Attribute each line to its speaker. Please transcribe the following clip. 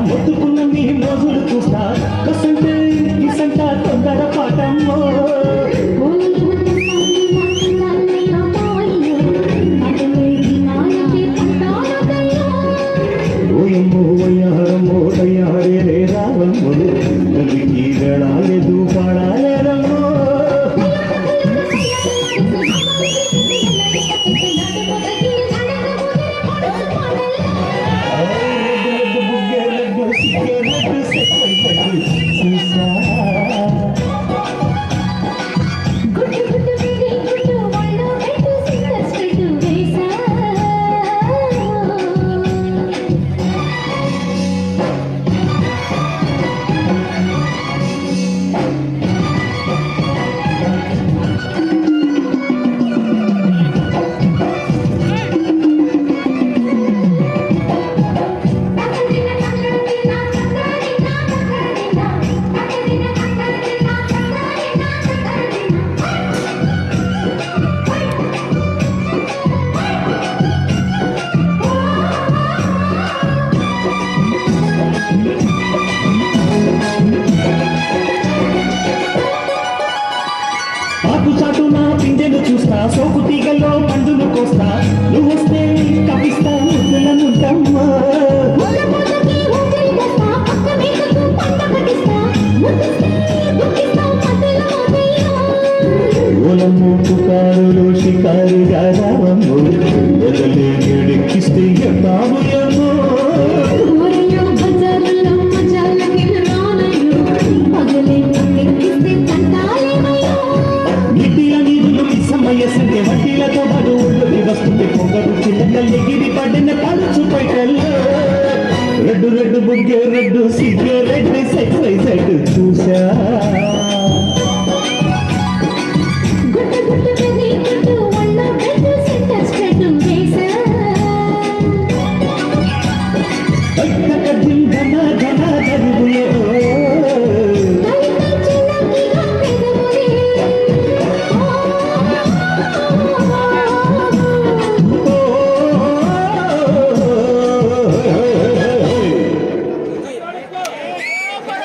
Speaker 1: మొత్తుకున్న నీ మోజులు చూస్తా కసంటే కిసంట తొందర పాటమ్మో ఓయమ్మో వయ్యారమ్మో తయారే రే రావమ్మో గదికి గడాలేదు పాడాలేరమ్మో చాటు నా పిందెలు చూస్తా సోకు తీగల్లో పండును కోస్తా నువ్వు వస్తే కవిస్తా ముద్దులనుంటమ్మా ఓలమ్ము పుకారులు షికారుగా రావమ్ము ఎదలే ఎడెక్కిస్తే బాబుయమ్మో వయసంటే వడ్డీలతో బడు ఒళ్ళుకి వస్తుంది పొగరు చిల్లకల్లి గిరి పడిన పడుచు పైటల్లో రెడ్డు రెడ్డు బుగ్గే రెడ్డు సిగ్గే రెడ్డు సైడ్ చూసా